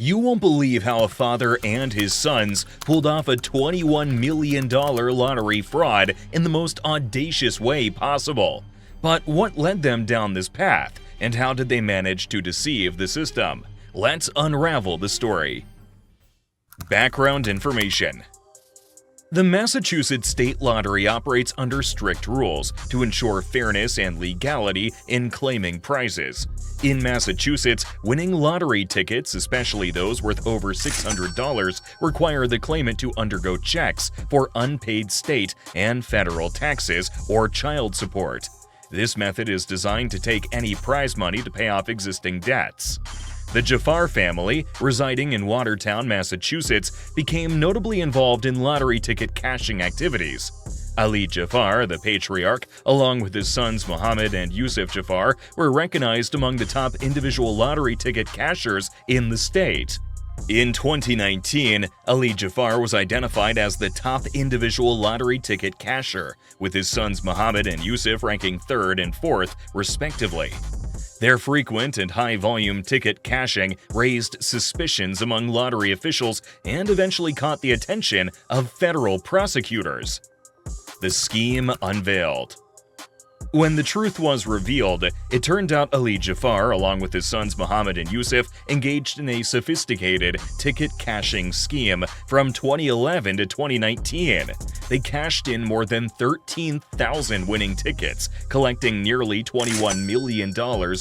You won't believe how a father and his sons pulled off a $21 million lottery fraud in the most audacious way possible. But what led them down this path, and how did they manage to deceive the system? Let's unravel the story. Background information. The Massachusetts State Lottery operates under strict rules to ensure fairness and legality in claiming prizes. In Massachusetts, winning lottery tickets, especially those worth over $600, require the claimant to undergo checks for unpaid state and federal taxes or child support. This method is designed to take any prize money to pay off existing debts. The Jafar family, residing in Watertown, Massachusetts, became notably involved in lottery ticket cashing activities. Ali Jafar, the patriarch, along with his sons Mohammed and Yusuf Jafar, were recognized among the top individual lottery ticket cashers in the state. In 2019, Ali Jafar was identified as the top individual lottery ticket casher, with his sons Mohammed and Yusuf ranking 3rd and 4th, respectively. Their frequent and high-volume ticket cashing raised suspicions among lottery officials and eventually caught the attention of federal prosecutors. The scheme unveiled. When the truth was revealed, it turned out Ali Jafar, along with his sons Mohammed and Yusuf, engaged in a sophisticated ticket cashing scheme from 2011 to 2019. They cashed in more than 13,000 winning tickets, collecting nearly $21 million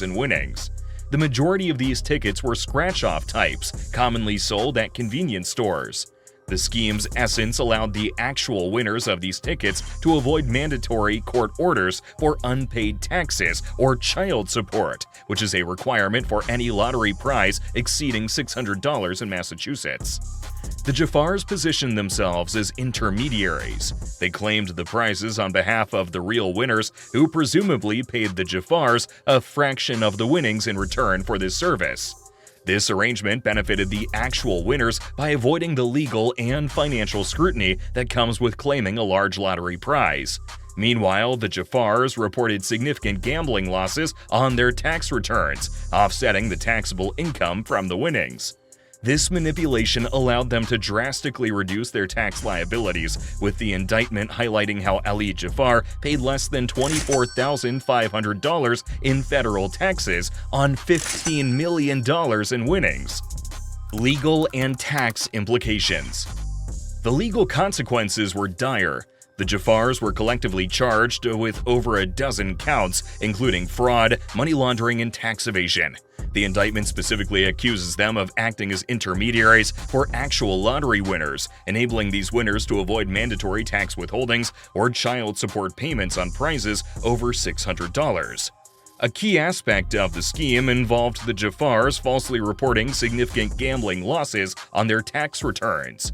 in winnings. The majority of these tickets were scratch-off types, commonly sold at convenience stores. The scheme's essence allowed the actual winners of these tickets to avoid mandatory court orders for unpaid taxes or child support, which is a requirement for any lottery prize exceeding $600 in Massachusetts. The Jafars positioned themselves as intermediaries. They claimed the prizes on behalf of the real winners, who presumably paid the Jafars a fraction of the winnings in return for this service. This arrangement benefited the actual winners by avoiding the legal and financial scrutiny that comes with claiming a large lottery prize. Meanwhile, the Jafars reported significant gambling losses on their tax returns, offsetting the taxable income from the winnings. This manipulation allowed them to drastically reduce their tax liabilities, with the indictment highlighting how Ali Jafar paid less than $24,500 in federal taxes on $15 million in winnings. Legal and tax implications. The legal consequences were dire. The Jafars were collectively charged with over a dozen counts, including fraud, money laundering, and tax evasion. The indictment specifically accuses them of acting as intermediaries for actual lottery winners, enabling these winners to avoid mandatory tax withholdings or child support payments on prizes over $600. A key aspect of the scheme involved the Jafars falsely reporting significant gambling losses on their tax returns.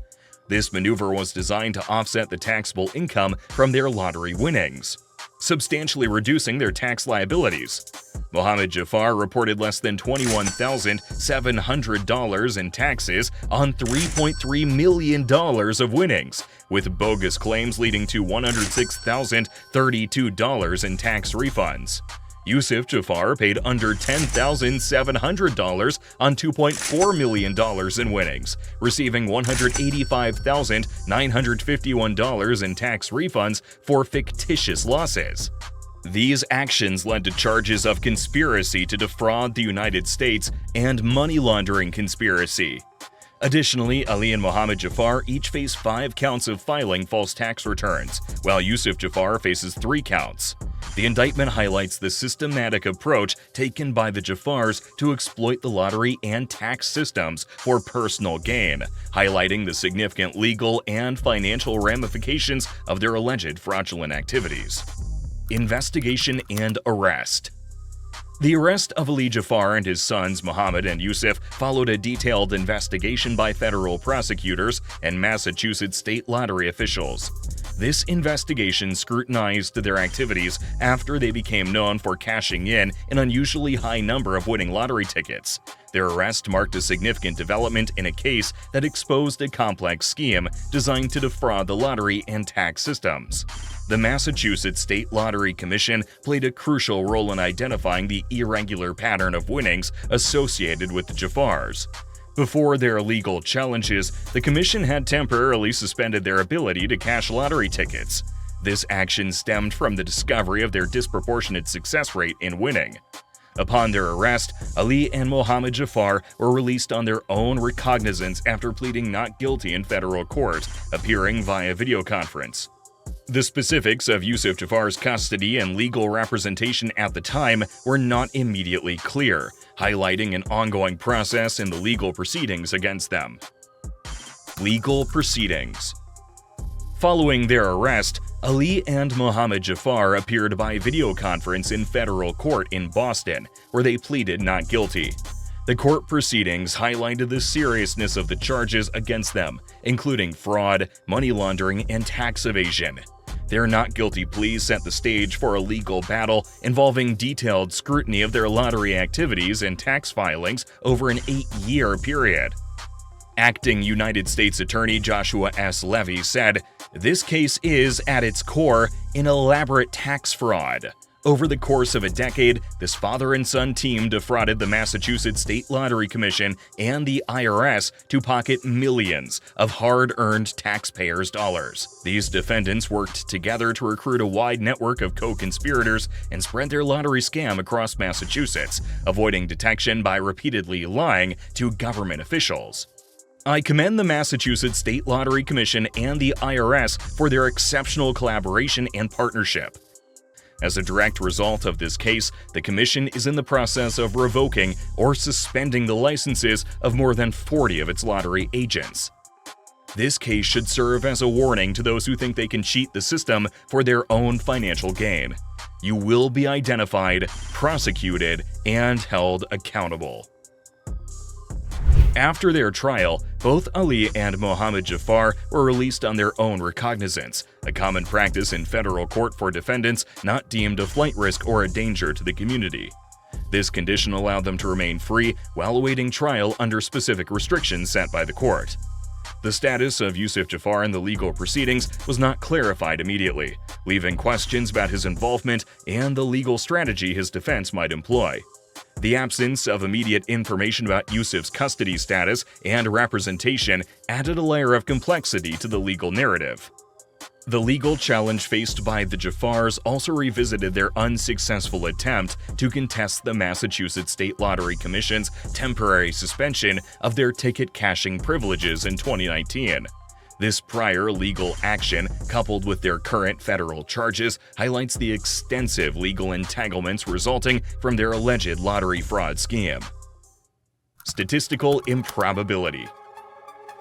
This maneuver was designed to offset the taxable income from their lottery winnings, substantially reducing their tax liabilities. Mohammed Jafar reported less than $21,700 in taxes on $3.3 million of winnings, with bogus claims leading to $106,032 in tax refunds. Yusuf Jafar paid under $10,700 on $2.4 million in winnings, receiving $185,951 in tax refunds for fictitious losses. These actions led to charges of conspiracy to defraud the United States and money laundering conspiracy. Additionally, Ali and Mohammed Jafar each face 5 counts of filing false tax returns, while Yusuf Jafar faces 3 counts. The indictment highlights the systematic approach taken by the Jafars to exploit the lottery and tax systems for personal gain, highlighting the significant legal and financial ramifications of their alleged fraudulent activities. Investigation and arrest. The arrest of Ali Jafar and his sons Mohammed and Yusuf followed a detailed investigation by federal prosecutors and Massachusetts state lottery officials. This investigation scrutinized their activities after they became known for cashing in an unusually high number of winning lottery tickets. Their arrest marked a significant development in a case that exposed a complex scheme designed to defraud the lottery and tax systems. The Massachusetts State Lottery Commission played a crucial role in identifying the irregular pattern of winnings associated with the Jafars. Before their legal challenges, the commission had temporarily suspended their ability to cash lottery tickets. This action stemmed from the discovery of their disproportionate success rate in winning. Upon their arrest, Ali and Mohammed Jafar were released on their own recognizance after pleading not guilty in federal court, appearing via video conference. The specifics of Yusuf Jafar's custody and legal representation at the time were not immediately clear, highlighting an ongoing process in the legal proceedings against them. Legal proceedings. Following their arrest, Ali and Mohammed Jafar appeared by video conference in federal court in Boston, where they pleaded not guilty. The court proceedings highlighted the seriousness of the charges against them, including fraud, money laundering, and tax evasion. Their not guilty pleas set the stage for a legal battle involving detailed scrutiny of their lottery activities and tax filings over an 8-year period. Acting United States Attorney Joshua S. Levy said, "This case is, at its core, an elaborate tax fraud. Over the course of a decade, this father and son team defrauded the Massachusetts State Lottery Commission and the IRS to pocket millions of hard-earned taxpayers' dollars. These defendants worked together to recruit a wide network of co-conspirators and spread their lottery scam across Massachusetts, avoiding detection by repeatedly lying to government officials. I commend the Massachusetts State Lottery Commission and the IRS for their exceptional collaboration and partnership. As a direct result of this case, the Commission is in the process of revoking or suspending the licenses of more than 40 of its lottery agents. This case should serve as a warning to those who think they can cheat the system for their own financial gain. You will be identified, prosecuted, and held accountable." After their trial, both Ali and Mohammed Jafar were released on their own recognizance, a common practice in federal court for defendants not deemed a flight risk or a danger to the community. This condition allowed them to remain free while awaiting trial under specific restrictions set by the court. The status of Yusuf Jafar in the legal proceedings was not clarified immediately, leaving questions about his involvement and the legal strategy his defense might employ. The absence of immediate information about Yusuf's custody status and representation added a layer of complexity to the legal narrative. The legal challenge faced by the Jafars also revisited their unsuccessful attempt to contest the Massachusetts State Lottery Commission's temporary suspension of their ticket cashing privileges in 2019. This prior legal action, coupled with their current federal charges, highlights the extensive legal entanglements resulting from their alleged lottery fraud scheme. Statistical improbability.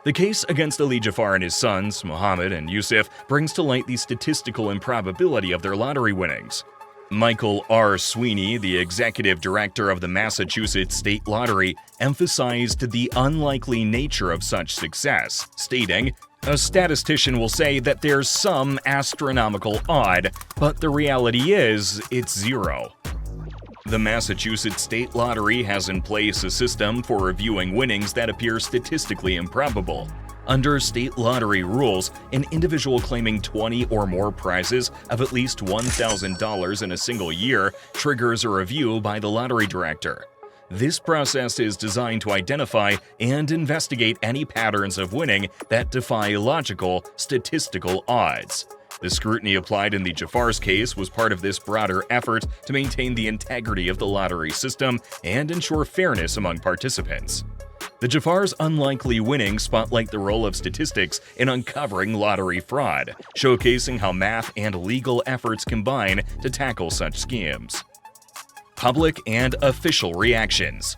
The case against Ali Jafar and his sons, Mohammed and Yusuf, brings to light the statistical improbability of their lottery winnings. Michael R. Sweeney, the executive director of the Massachusetts State Lottery, emphasized the unlikely nature of such success, stating, "A statistician will say that there's some astronomical odd, but the reality is, it's zero." The Massachusetts State Lottery has in place a system for reviewing winnings that appear statistically improbable. Under state lottery rules, an individual claiming 20 or more prizes of at least $1,000 in a single year triggers a review by the lottery director. This process is designed to identify and investigate any patterns of winning that defy logical, statistical odds. The scrutiny applied in the Jafar's case was part of this broader effort to maintain the integrity of the lottery system and ensure fairness among participants. The Jafar's unlikely winnings spotlight the role of statistics in uncovering lottery fraud, showcasing how math and legal efforts combine to tackle such schemes. Public and official reactions.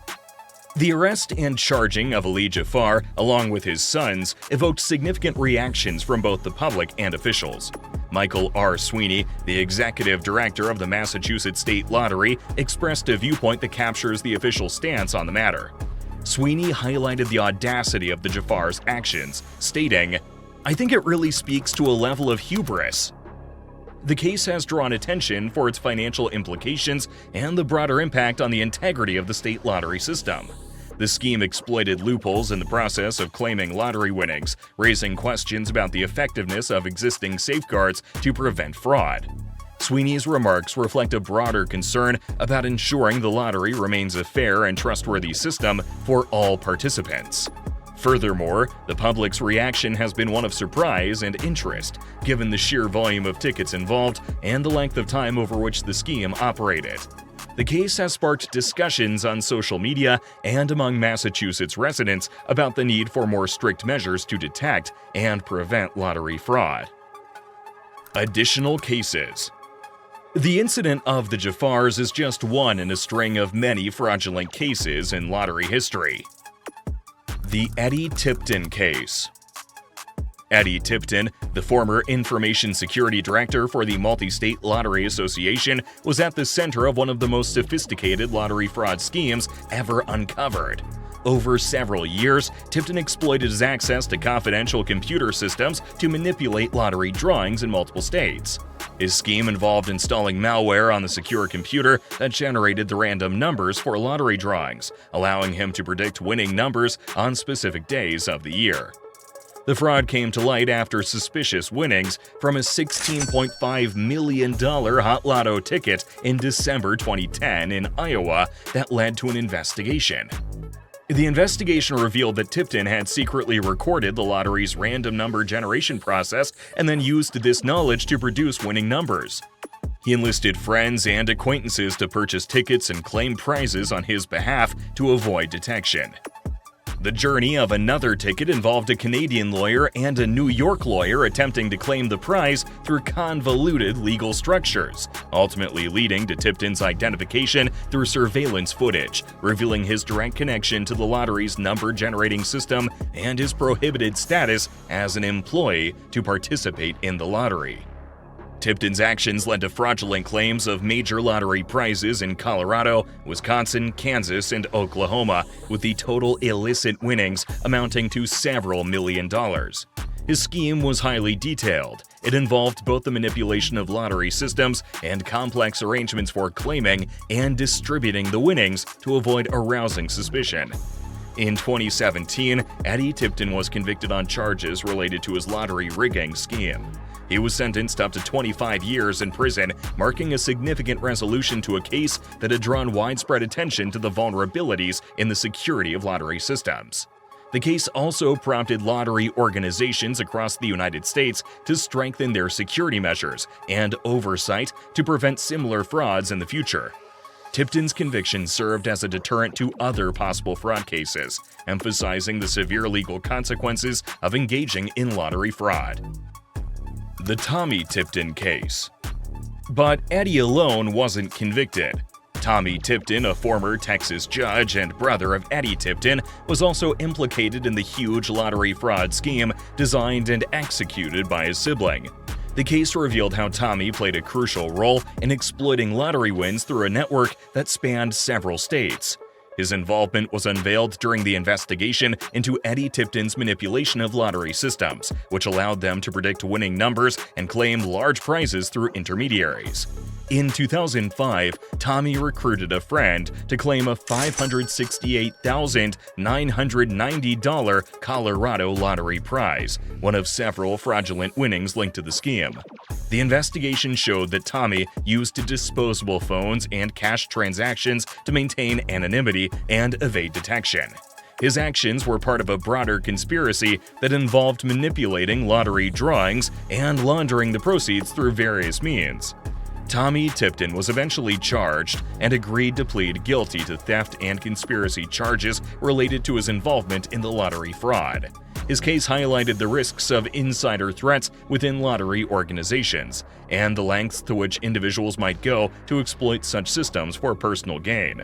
The arrest and charging of Ali Jafar, along with his sons, evoked significant reactions from both the public and officials. Michael R. Sweeney, the executive director of the Massachusetts State Lottery, expressed a viewpoint that captures the official stance on the matter. Sweeney highlighted the audacity of the Jafar's actions, stating, "I think it really speaks to a level of hubris." The case has drawn attention for its financial implications and the broader impact on the integrity of the state lottery system. The scheme exploited loopholes in the process of claiming lottery winnings, raising questions about the effectiveness of existing safeguards to prevent fraud. Sweeney's remarks reflect a broader concern about ensuring the lottery remains a fair and trustworthy system for all participants. Furthermore, the public's reaction has been one of surprise and interest, given the sheer volume of tickets involved and the length of time over which the scheme operated. The case has sparked discussions on social media and among Massachusetts residents about the need for more strict measures to detect and prevent lottery fraud. Additional cases. The incident of the Jaffars is just one in a string of many fraudulent cases in lottery history. The Eddie Tipton case. Eddie Tipton, the former Information Security Director for the Multi-State Lottery Association, was at the center of one of the most sophisticated lottery fraud schemes ever uncovered. Over several years, Tipton exploited his access to confidential computer systems to manipulate lottery drawings in multiple states. His scheme involved installing malware on the secure computer that generated the random numbers for lottery drawings, allowing him to predict winning numbers on specific days of the year. The fraud came to light after suspicious winnings from a $16.5 million Hot Lotto ticket in December 2010 in Iowa that led to an investigation. The investigation revealed that Tipton had secretly recorded the lottery's random number generation process and then used this knowledge to produce winning numbers. He enlisted friends and acquaintances to purchase tickets and claim prizes on his behalf to avoid detection. The journey of another ticket involved a Canadian lawyer and a New York lawyer attempting to claim the prize through convoluted legal structures, ultimately leading to Tipton's identification through surveillance footage, revealing his direct connection to the lottery's number-generating system and his prohibited status as an employee to participate in the lottery. Tipton's actions led to fraudulent claims of major lottery prizes in Colorado, Wisconsin, Kansas, and Oklahoma, with the total illicit winnings amounting to several $1 million. His scheme was highly detailed. It involved both the manipulation of lottery systems and complex arrangements for claiming and distributing the winnings to avoid arousing suspicion. In 2017, Eddie Tipton was convicted on charges related to his lottery rigging scheme. He was sentenced up to 25 years in prison, marking a significant resolution to a case that had drawn widespread attention to the vulnerabilities in the security of lottery systems. The case also prompted lottery organizations across the United States to strengthen their security measures and oversight to prevent similar frauds in the future. Tipton's conviction served as a deterrent to other possible fraud cases, emphasizing the severe legal consequences of engaging in lottery fraud. The Tommy Tipton case. But Eddie alone wasn't convicted. Tommy Tipton, a former Texas judge and brother of Eddie Tipton, was also implicated in the huge lottery fraud scheme designed and executed by his sibling. The case revealed how Tommy played a crucial role in exploiting lottery wins through a network that spanned several states. His involvement was unveiled during the investigation into Eddie Tipton's manipulation of lottery systems, which allowed them to predict winning numbers and claim large prizes through intermediaries. In 2005, Tommy recruited a friend to claim a $568,990 Colorado lottery prize, one of several fraudulent winnings linked to the scheme. The investigation showed that Tommy used disposable phones and cash transactions to maintain anonymity and evade detection. His actions were part of a broader conspiracy that involved manipulating lottery drawings and laundering the proceeds through various means. Tommy Tipton was eventually charged and agreed to plead guilty to theft and conspiracy charges related to his involvement in the lottery fraud. His case highlighted the risks of insider threats within lottery organizations and the lengths to which individuals might go to exploit such systems for personal gain.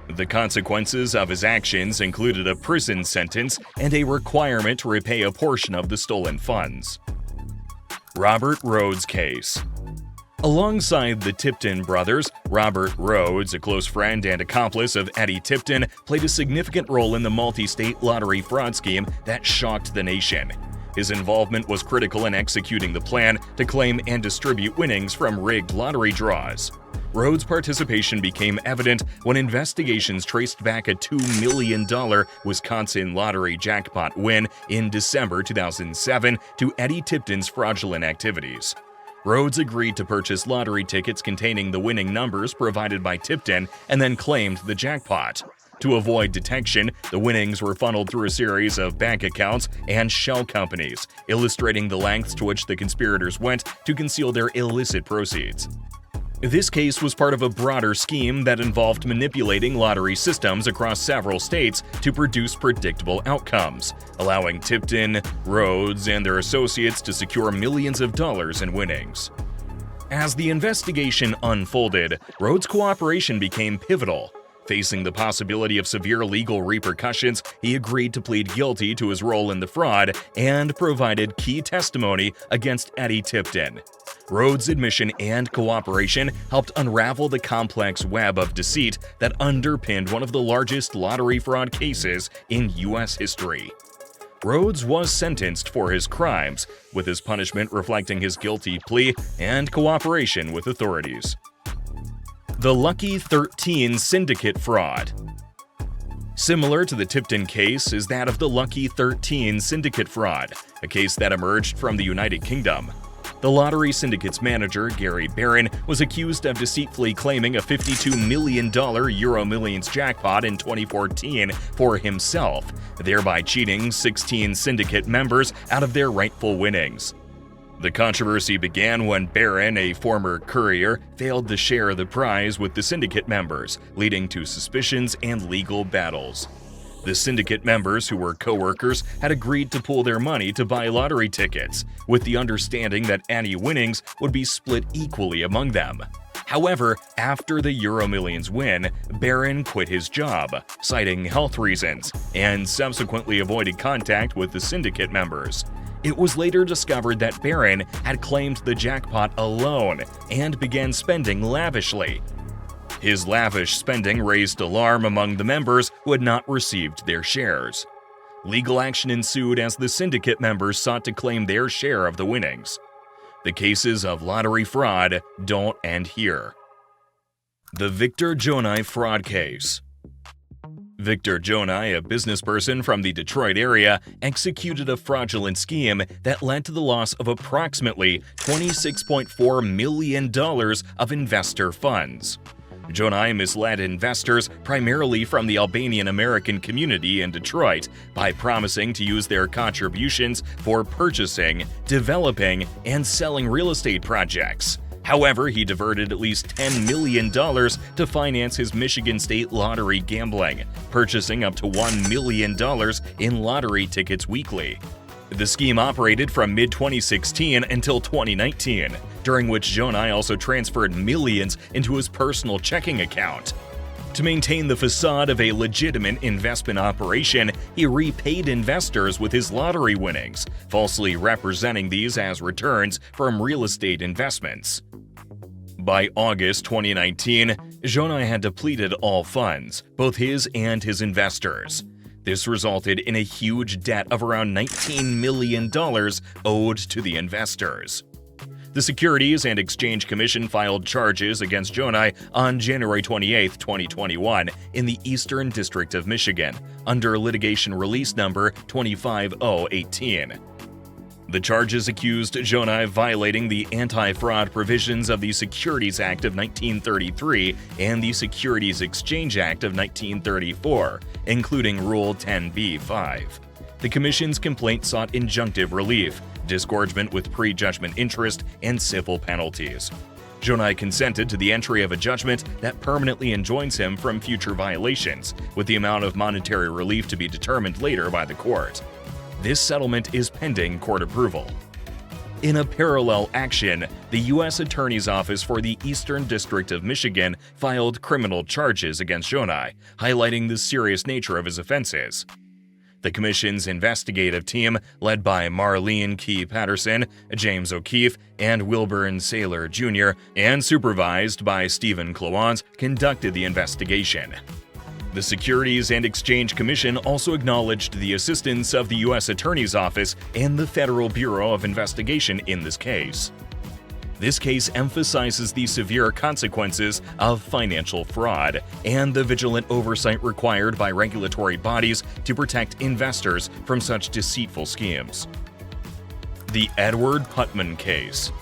The consequences of his actions included a prison sentence and a requirement to repay a portion of the stolen funds. Robert Rhodes case. Alongside the Tipton brothers, Robert Rhodes, a close friend and accomplice of Eddie Tipton, played a significant role in the multi-state lottery fraud scheme that shocked the nation. His involvement was critical in executing the plan to claim and distribute winnings from rigged lottery draws. Rhodes' participation became evident when investigations traced back a $2 million Wisconsin lottery jackpot win in December 2007 to Eddie Tipton's fraudulent activities. Rhodes agreed to purchase lottery tickets containing the winning numbers provided by Tipton and then claimed the jackpot. To avoid detection, the winnings were funneled through a series of bank accounts and shell companies, illustrating the lengths to which the conspirators went to conceal their illicit proceeds. This case was part of a broader scheme that involved manipulating lottery systems across several states to produce predictable outcomes, allowing Tipton, Rhodes, and their associates to secure millions of dollars in winnings. As the investigation unfolded, Rhodes' cooperation became pivotal. Facing the possibility of severe legal repercussions, he agreed to plead guilty to his role in the fraud and provided key testimony against Eddie Tipton. Rhodes' admission and cooperation helped unravel the complex web of deceit that underpinned one of the largest lottery fraud cases in U.S. history. Rhodes was sentenced for his crimes, with his punishment reflecting his guilty plea and cooperation with authorities. The Lucky 13 Syndicate Fraud. Similar to the Tipton case is that of the Lucky 13 Syndicate Fraud, a case that emerged from the United Kingdom. The lottery syndicate's manager, Gary Barron, was accused of deceitfully claiming a $52 million Euro Millions jackpot in 2014 for himself, thereby cheating 16 syndicate members out of their rightful winnings. The controversy began when Barron, a former courier, failed to share the prize with the syndicate members, leading to suspicions and legal battles. The syndicate members, who were co-workers, had agreed to pool their money to buy lottery tickets, with the understanding that any winnings would be split equally among them. However, after the Euro Millions win, Barron quit his job, citing health reasons, and subsequently avoided contact with the syndicate members. It was later discovered that Barron had claimed the jackpot alone and began spending lavishly. His lavish spending raised alarm among the members who had not received their shares. Legal action ensued as the syndicate members sought to claim their share of the winnings. The cases of lottery fraud don't end here. The Victor Jonai Fraud Case. Victor Jonai, a businessperson from the Detroit area, executed a fraudulent scheme that led to the loss of approximately $26.4 million of investor funds. Jonai misled investors primarily from the Albanian American community in Detroit by promising to use their contributions for purchasing, developing, and selling real estate projects. However, he diverted at least $10 million to finance his Michigan State lottery gambling, purchasing up to $1 million in lottery tickets weekly. The scheme operated from mid-2016 until 2019, during which Jonai also transferred millions into his personal checking account. To maintain the facade of a legitimate investment operation, he repaid investors with his lottery winnings, falsely representing these as returns from real estate investments. By August 2019, Jonai had depleted all funds, both his and his investors. This resulted in a huge debt of around $19 million owed to the investors. The Securities and Exchange Commission filed charges against Jonai on January 28, 2021, in the Eastern District of Michigan, under litigation release number 25018. The charges accused Jonai violating the anti-fraud provisions of the Securities Act of 1933 and the Securities Exchange Act of 1934, including Rule 10b-5. The Commission's complaint sought injunctive relief, disgorgement with prejudgment interest, and civil penalties. Jonai consented to the entry of a judgment that permanently enjoins him from future violations, with the amount of monetary relief to be determined later by the court. This settlement is pending court approval. In a parallel action, the U.S. Attorney's Office for the Eastern District of Michigan filed criminal charges against Jonai, highlighting the serious nature of his offenses. The Commission's investigative team, led by Marlene Key Patterson, James O'Keefe, and Wilburn Saylor Jr., and supervised by Stephen Clowans, conducted the investigation. The Securities and Exchange Commission also acknowledged the assistance of the U.S. Attorney's Office and the Federal Bureau of Investigation in this case. This case emphasizes the severe consequences of financial fraud and the vigilant oversight required by regulatory bodies to protect investors from such deceitful schemes. The Edward Putman Case.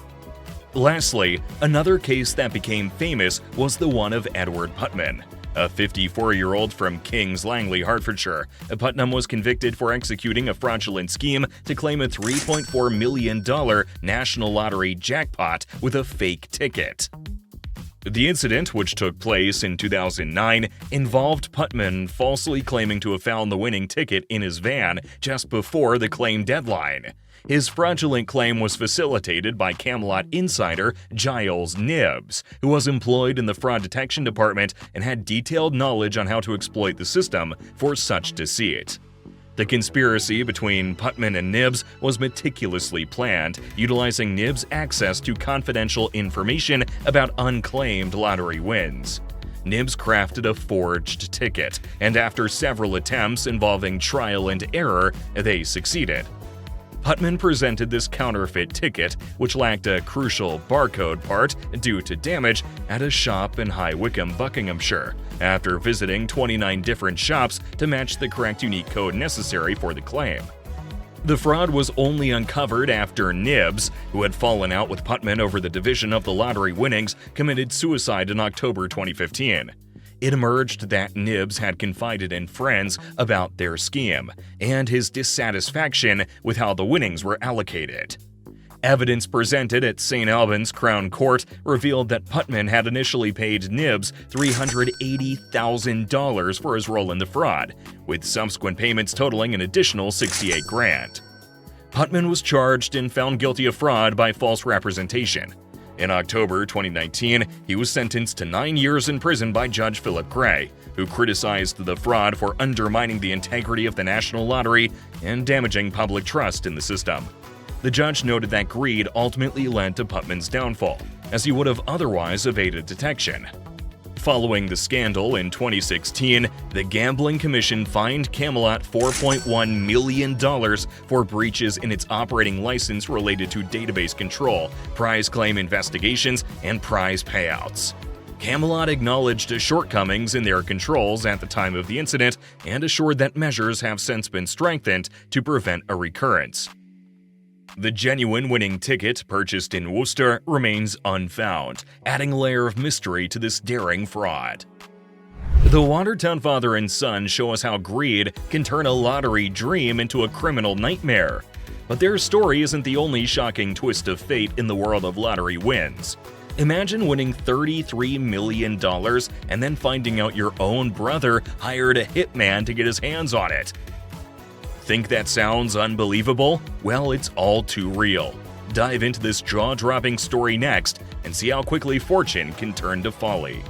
Lastly, another case that became famous was the one of Edward Putnam. A 54-year-old from Kings Langley, Hertfordshire, Putnam was convicted for executing a fraudulent scheme to claim a $3.4 million National Lottery jackpot with a fake ticket. The incident, which took place in 2009, involved Putnam falsely claiming to have found the winning ticket in his van just before the claim deadline. His fraudulent claim was facilitated by Camelot insider Giles Knibbs, who was employed in the fraud detection department and had detailed knowledge on how to exploit the system for such deceit. The conspiracy between Putnam and Knibbs was meticulously planned, utilizing Knibbs' access to confidential information about unclaimed lottery wins. Knibbs crafted a forged ticket, and after several attempts involving trial and error, they succeeded. Putnam presented this counterfeit ticket, which lacked a crucial barcode part due to damage, at a shop in High Wycombe, Buckinghamshire, after visiting 29 different shops to match the correct unique code necessary for the claim. The fraud was only uncovered after Knibbs, who had fallen out with Putnam over the division of the lottery winnings, committed suicide in October 2015. It emerged that Knibbs had confided in friends about their scheme and his dissatisfaction with how the winnings were allocated. Evidence presented at St. Albans Crown Court revealed that Putnam had initially paid Knibbs $380,000 for his role in the fraud, with subsequent payments totaling an additional $68,000. Putnam was charged and found guilty of fraud by false representation. In October 2019, he was sentenced to 9 years in prison by Judge Philip Gray, who criticized the fraud for undermining the integrity of the National Lottery and damaging public trust in the system. The judge noted that greed ultimately led to Putnam's downfall, as he would have otherwise evaded detection. Following the scandal in 2016, the Gambling Commission fined Camelot $4.1 million for breaches in its operating license related to database control, prize claim investigations, and prize payouts. Camelot acknowledged shortcomings in their controls at the time of the incident and assured that measures have since been strengthened to prevent a recurrence. The genuine winning ticket purchased in Worcester remains unfound, adding a layer of mystery to this daring fraud. The Watertown father and son show us how greed can turn a lottery dream into a criminal nightmare. But their story isn't the only shocking twist of fate in the world of lottery wins. Imagine winning $33 million and then finding out your own brother hired a hitman to get his hands on it. Think that sounds unbelievable? Well, it's all too real. Dive into this jaw-dropping story next and see how quickly fortune can turn to folly.